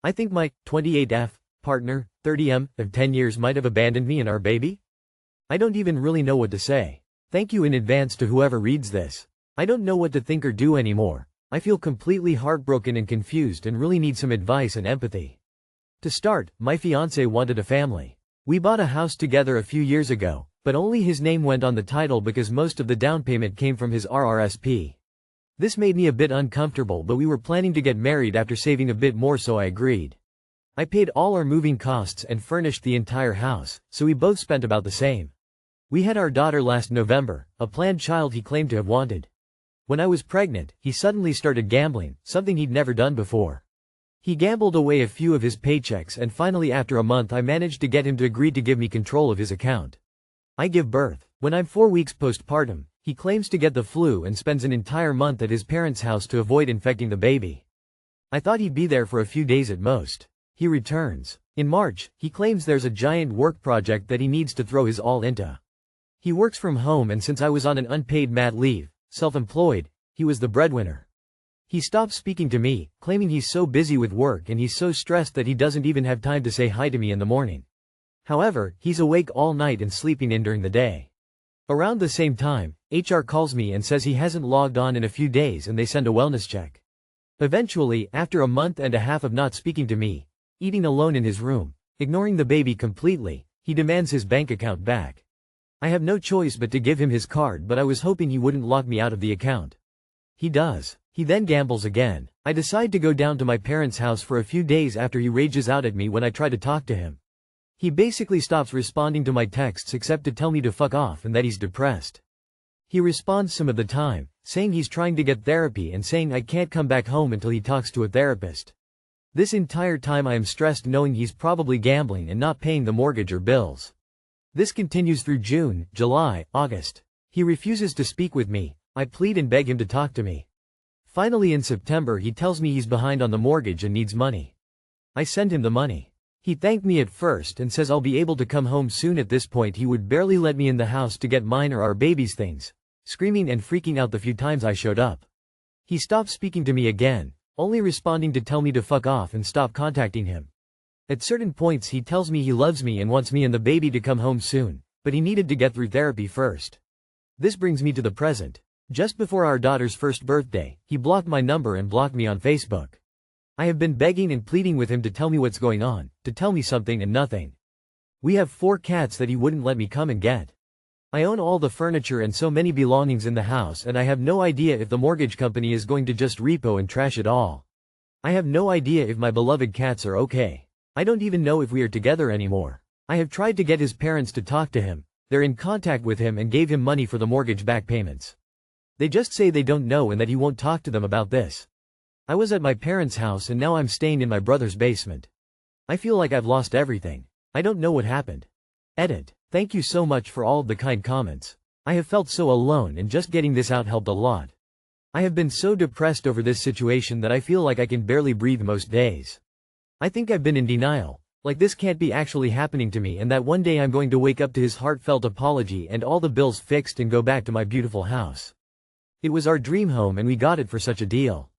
I think my 28F partner, 30M, of 10 years might have abandoned me and our baby? I don't even really know what to say. Thank you in advance to whoever reads this. I don't know what to think or do anymore. I feel completely heartbroken and confused and really need some advice and empathy. To start, my fiancé wanted a family. We bought a house together a few years ago, but only his name went on the title because most of the down payment came from his RRSP. This made me a bit uncomfortable, but we were planning to get married after saving a bit more, so I agreed. I paid all our moving costs and furnished the entire house, so we both spent about the same. We had our daughter last November, a planned child he claimed to have wanted. When I was pregnant, he suddenly started gambling, something he'd never done before. He gambled away a few of his paychecks, and finally after a month I managed to get him to agree to give me control of his account. I give birth. When I'm 4 weeks postpartum, he claims to get the flu and spends an entire month at his parents' house to avoid infecting the baby. I thought he'd be there for a few days at most. He returns. In March, he claims there's a giant work project that he needs to throw his all into. He works from home, and since I was on an unpaid mat leave, self-employed, he was the breadwinner. He stopped speaking to me, claiming he's so busy with work and he's so stressed that he doesn't even have time to say hi to me in the morning. However, he's awake all night and sleeping in during the day. Around the same time, HR calls me and says he hasn't logged on in a few days and they send a wellness check. Eventually, after a month and a half of not speaking to me, eating alone in his room, ignoring the baby completely, he demands his bank account back. I have no choice but to give him his card, but I was hoping he wouldn't lock me out of the account. He does. He then gambles again. I decide to go down to my parents' house for a few days after he rages out at me when I try to talk to him. He basically stops responding to my texts except to tell me to fuck off and that he's depressed. He responds some of the time, saying he's trying to get therapy and saying I can't come back home until he talks to a therapist. This entire time I am stressed knowing he's probably gambling and not paying the mortgage or bills. This continues through June, July, August. He refuses to speak with me. I plead and beg him to talk to me. Finally in September he tells me he's behind on the mortgage and needs money. I send him the money. He thanked me at first and says I'll be able to come home soon. At this point he would barely let me in the house to get mine or our baby's things, screaming and freaking out the few times I showed up. He stopped speaking to me again, only responding to tell me to fuck off and stop contacting him. At certain points he tells me he loves me and wants me and the baby to come home soon, but he needed to get through therapy first. This brings me to the present. Just before our daughter's first birthday, he blocked my number and blocked me on Facebook. I have been begging and pleading with him to tell me what's going on, to tell me something, and nothing. We have 4 cats that he wouldn't let me come and get. I own all the furniture and so many belongings in the house, and I have no idea if the mortgage company is going to just repo and trash it all. I have no idea if my beloved cats are okay. I don't even know if we are together anymore. I have tried to get his parents to talk to him. They're in contact with him and gave him money for the mortgage back payments. They just say they don't know and that he won't talk to them about this. I was at my parents' house and now I'm staying in my brother's basement. I feel like I've lost everything. I don't know what happened. Edit. Thank you so much for all of the kind comments. I have felt so alone and just getting this out helped a lot. I have been so depressed over this situation that I feel like I can barely breathe most days. I think I've been in denial, like this can't be actually happening to me and that one day I'm going to wake up to his heartfelt apology and all the bills fixed and go back to my beautiful house. It was our dream home and we got it for such a deal.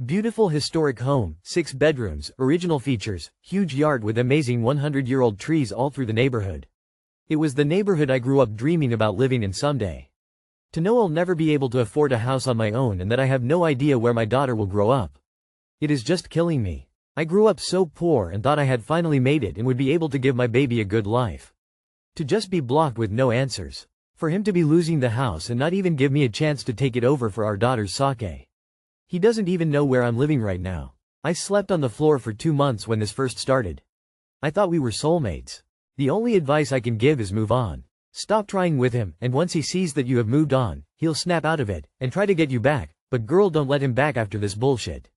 Beautiful historic home, 6 bedrooms, original features, huge yard with amazing 100-year-old trees all through the neighborhood. It was the neighborhood I grew up dreaming about living in someday. To know I'll never be able to afford a house on my own and that I have no idea where my daughter will grow up. It is just killing me. I grew up so poor and thought I had finally made it and would be able to give my baby a good life. To just be blocked with no answers. For him to be losing the house and not even give me a chance to take it over for our daughter's sake. He doesn't even know where I'm living right now. I slept on the floor for 2 months when this first started. I thought we were soulmates. The only advice I can give is move on. Stop trying with him, and once he sees that you have moved on, he'll snap out of it and try to get you back, but girl, don't let him back after this bullshit.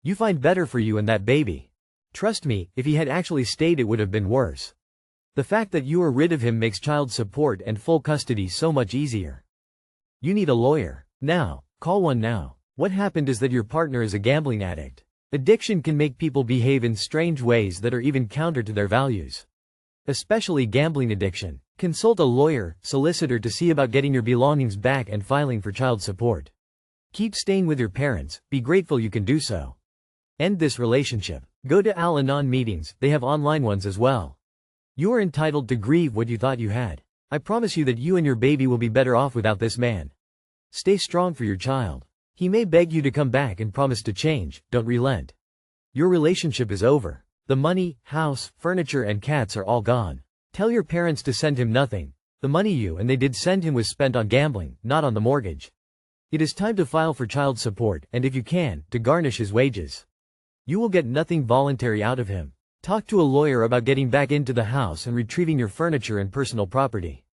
You find better for you and that baby. Trust me, if he had actually stayed it would have been worse. The fact that you are rid of him makes child support and full custody so much easier. You need a lawyer. Now. Call one now. What happened is that your partner is a gambling addict. Addiction can make people behave in strange ways that are even counter to their values. Especially gambling addiction. Consult a lawyer, solicitor to see about getting your belongings back and filing for child support. Keep staying with your parents, be grateful you can do so. End this relationship. Go to Al-Anon meetings, they have online ones as well. You are entitled to grieve what you thought you had. I promise you that you and your baby will be better off without this man. Stay strong for your child. He may beg you to come back and promise to change, don't relent. Your relationship is over. The money, house, furniture and cats are all gone. Tell your parents to send him nothing. The money you and they did send him was spent on gambling, not on the mortgage. It is time to file for child support and if you can, to garnish his wages. You will get nothing voluntary out of him. Talk to a lawyer about getting back into the house and retrieving your furniture and personal property.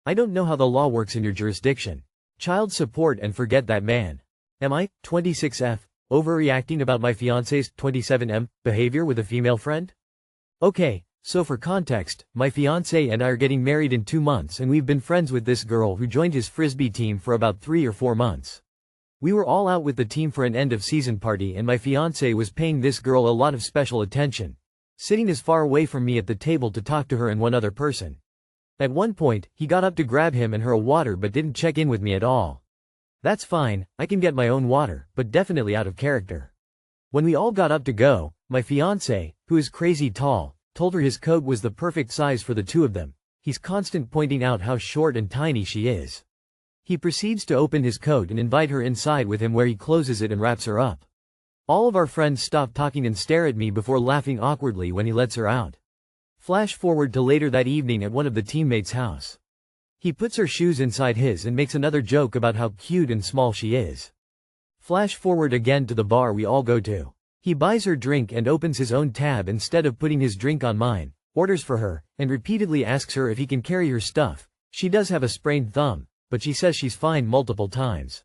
I don't know how the law works in your jurisdiction. Child support and forget that man. Am I, 26F, overreacting about my fiancé's, 27M, behavior with a female friend? Okay, so for context, my fiancé and I are getting married in 2 months and we've been friends with this girl who joined his frisbee team for about 3 or 4 months. We were all out with the team for an end-of-season party and my fiancé was paying this girl a lot of special attention, sitting as far away from me at the table to talk to her and one other person. At one point, he got up to grab him and her a water but didn't check in with me at all. That's fine, I can get my own water, but definitely out of character. When we all got up to go, my fiancé, who is crazy tall, told her his coat was the perfect size for the two of them. He's constant pointing out how short and tiny she is. He proceeds to open his coat and invite her inside with him where he closes it and wraps her up. All of our friends stop talking and stare at me before laughing awkwardly when he lets her out. Flash forward to later that evening at one of the teammates' house. He puts her shoes inside his and makes another joke about how cute and small she is. Flash forward again to the bar we all go to. He buys her drink and opens his own tab instead of putting his drink on mine, orders for her, and repeatedly asks her if he can carry her stuff. She does have a sprained thumb, but she says she's fine multiple times.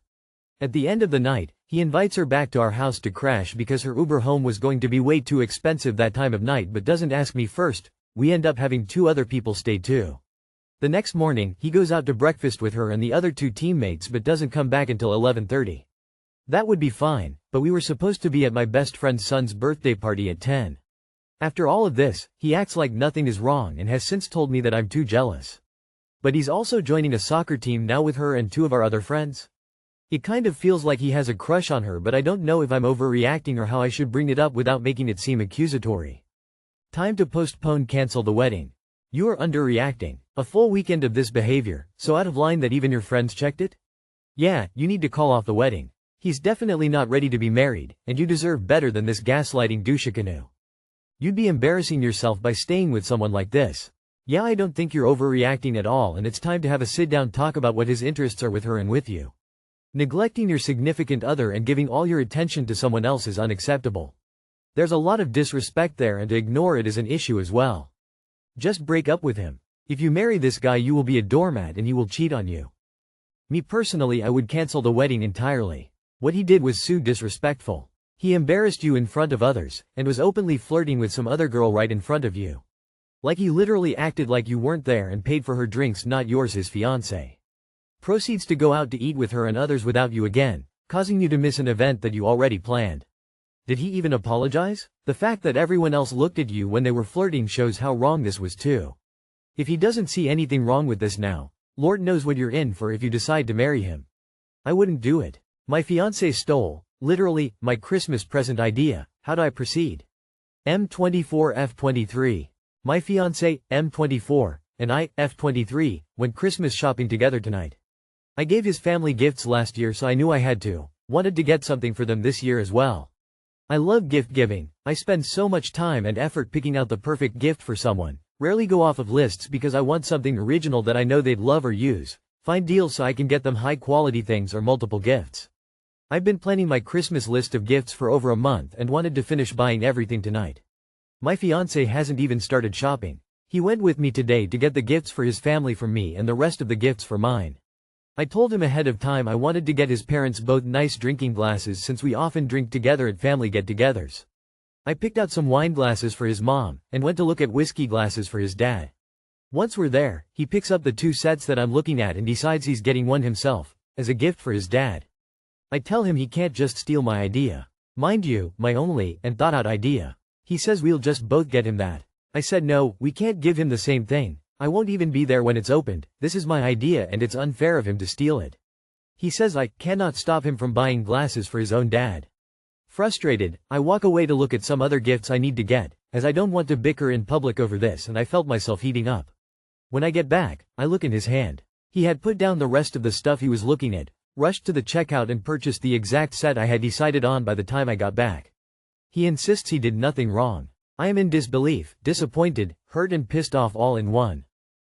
At the end of the night, he invites her back to our house to crash because her Uber home was going to be way too expensive that time of night but doesn't ask me first. We end up having 2 other people stay too. The next morning, he goes out to breakfast with her and the other 2 teammates but doesn't come back until 11:30. That would be fine, but we were supposed to be at my best friend's son's birthday party at 10. After all of this, he acts like nothing is wrong and has since told me that I'm too jealous. But he's also joining a soccer team now with her and 2 of our other friends. It kind of feels like he has a crush on her but I don't know if I'm overreacting or how I should bring it up without making it seem accusatory. Time to cancel the wedding. You are underreacting. A full weekend of this behavior, so out of line that even your friends checked it? Yeah, you need to call off the wedding. He's definitely not ready to be married, and you deserve better than this gaslighting douche-canoe. You'd be embarrassing yourself by staying with someone like this. Yeah, I don't think you're overreacting at all and it's time to have a sit-down talk about what his interests are with her and with you. Neglecting your significant other and giving all your attention to someone else is unacceptable. There's a lot of disrespect there and to ignore it is an issue as well. Just break up with him. If you marry this guy you will be a doormat and he will cheat on you. Me personally I would cancel the wedding entirely. What he did was so disrespectful. He embarrassed you in front of others, and was openly flirting with some other girl right in front of you. Like he literally acted like you weren't there and paid for her drinks not yours his fiancé. Proceeds to go out to eat with her and others without you again, causing you to miss an event that you already planned. Did he even apologize? The fact that everyone else looked at you when they were flirting shows how wrong this was too. If he doesn't see anything wrong with this now, Lord knows what you're in for if you decide to marry him. I wouldn't do it. My fiancé stole, literally, my Christmas present idea. How do I proceed? M24F23. My fiancé, M24, and I, F23, went Christmas shopping together tonight. I gave his family gifts last year so I knew I had to. Wanted to get something for them this year as well. I love gift giving. I spend so much time and effort picking out the perfect gift for someone. Rarely go off of lists because I want something original that I know they'd love or use. Find deals so I can get them high quality things or multiple gifts. I've been planning my Christmas list of gifts for over a month and wanted to finish buying everything tonight. My fiancé hasn't even started shopping. He went with me today to get the gifts for his family from me and the rest of the gifts for mine. I told him ahead of time I wanted to get his parents both nice drinking glasses since we often drink together at family get-togethers. I picked out some wine glasses for his mom, and went to look at whiskey glasses for his dad. Once we're there, he picks up the 2 sets that I'm looking at and decides he's getting one himself, as a gift for his dad. I tell him he can't just steal my idea. Mind you, my only, and thought-out idea. He says we'll just both get him that. I said no, we can't give him the same thing. I won't even be there when it's opened. This is my idea and it's unfair of him to steal it. He says I cannot stop him from buying glasses for his own dad. Frustrated, I walk away to look at some other gifts I need to get, as I don't want to bicker in public over this, and I felt myself heating up. When I get back, I look in his hand. He had put down the rest of the stuff he was looking at, rushed to the checkout and purchased the exact set I had decided on by the time I got back. He insists he did nothing wrong. I am in disbelief, disappointed, hurt and pissed off all in one.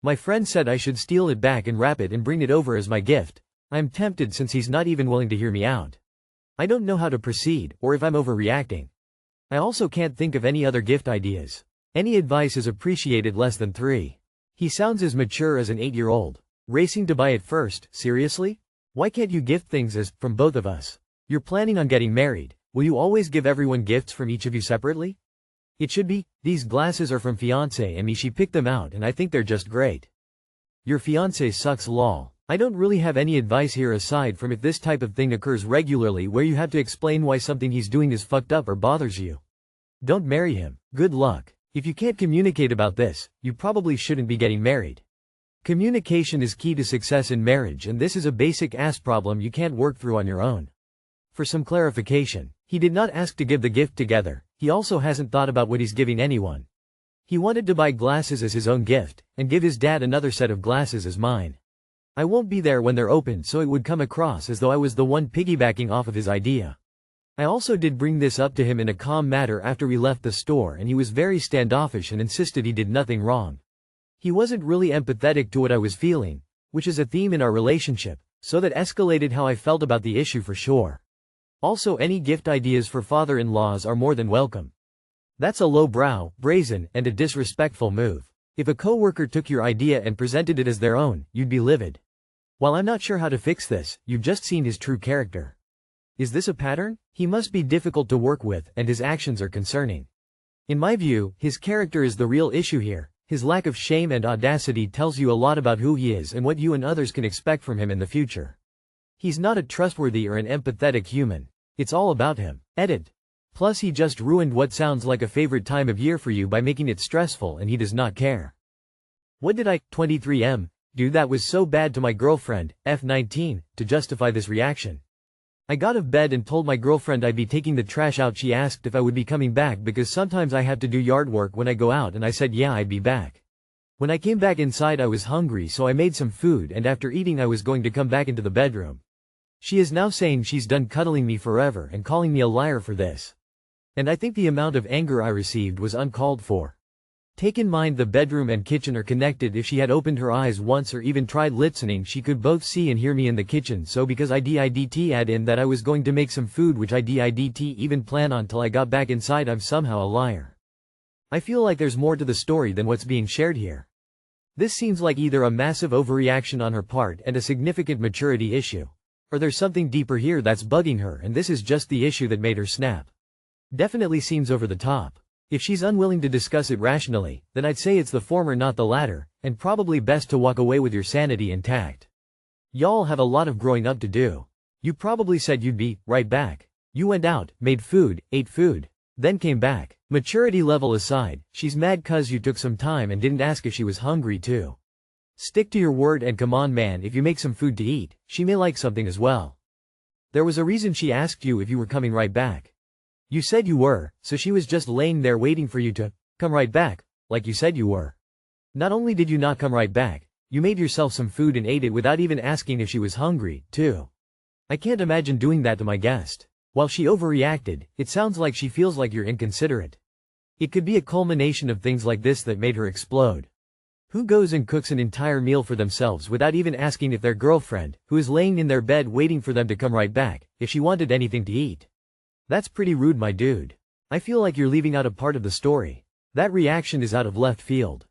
My friend said I should steal it back and wrap it and bring it over as my gift. I am tempted since he's not even willing to hear me out. I don't know how to proceed, or if I'm overreacting. I also can't think of any other gift ideas. Any advice is appreciated. Less than 3. He sounds as mature as an 8-year-old. Racing to buy it first, seriously? Why can't you gift things as, from both of us? You're planning on getting married. Will you always give everyone gifts from each of you separately? It should be, these glasses are from fiancé and me. She picked them out and I think they're just great. Your fiancé sucks lol. I don't really have any advice here aside from if this type of thing occurs regularly where you have to explain why something he's doing is fucked up or bothers you. Don't marry him. Good luck. If you can't communicate about this, you probably shouldn't be getting married. Communication is key to success in marriage, and this is a basic ass problem you can't work through on your own. For some clarification, he did not ask to give the gift together. He also hasn't thought about what he's giving anyone. He wanted to buy glasses as his own gift, and give his dad another set of glasses as mine. I won't be there when they're opened, so it would come across as though I was the one piggybacking off of his idea. I also did bring this up to him in a calm manner after we left the store, and he was very standoffish and insisted he did nothing wrong. He wasn't really empathetic to what I was feeling, which is a theme in our relationship, so that escalated how I felt about the issue for sure. Also, any gift ideas for father-in-laws are more than welcome. That's a low-brow, brazen, and a disrespectful move. If a coworker took your idea and presented it as their own, you'd be livid. While I'm not sure how to fix this, you've just seen his true character. Is this a pattern? He must be difficult to work with, and his actions are concerning. In my view, his character is the real issue here. His lack of shame and audacity tells you a lot about who he is and what you and others can expect from him in the future. He's not a trustworthy or an empathetic human. It's all about him. Edit. Plus he just ruined what sounds like a favorite time of year for you by making it stressful, and he does not care. What did I, 23M, do that was so bad to my girlfriend, F19, to justify this reaction? I got out of bed and told my girlfriend I'd be taking the trash out. She asked if I would be coming back because sometimes I have to do yard work when I go out, and I said yeah, I'd be back. When I came back inside I was hungry, so I made some food, and after eating I was going to come back into the bedroom. She is now saying she's done cuddling me forever and calling me a liar for this. And I think the amount of anger I received was uncalled for. Take in mind the bedroom and kitchen are connected. If she had opened her eyes once or even tried listening, she could both see and hear me in the kitchen. So because I didn't add in that I was going to make some food, which I didn't even plan on till I got back inside, I'm somehow a liar. I feel like there's more to the story than what's being shared here. This seems like either a massive overreaction on her part and a significant maturity issue, or there's something deeper here that's bugging her, and this is just the issue that made her snap. Definitely seems over the top. If she's unwilling to discuss it rationally, then I'd say it's the former, not the latter, and probably best to walk away with your sanity intact. Y'all have a lot of growing up to do. You probably said you'd be right back. You went out, made food, ate food, then came back. Maturity level aside, she's mad 'cause you took some time and didn't ask if she was hungry too. Stick to your word and come on man, if you make some food to eat, she may like something as well. There was a reason she asked you if you were coming right back. You said you were, so she was just laying there waiting for you to come right back, like you said you were. Not only did you not come right back, you made yourself some food and ate it without even asking if she was hungry, too. I can't imagine doing that to my guest. While she overreacted, it sounds like she feels like you're inconsiderate. It could be a culmination of things like this that made her explode. Who goes and cooks an entire meal for themselves without even asking if their girlfriend, who is laying in their bed waiting for them to come right back, if she wanted anything to eat? That's pretty rude, my dude. I feel like you're leaving out a part of the story. That reaction is out of left field.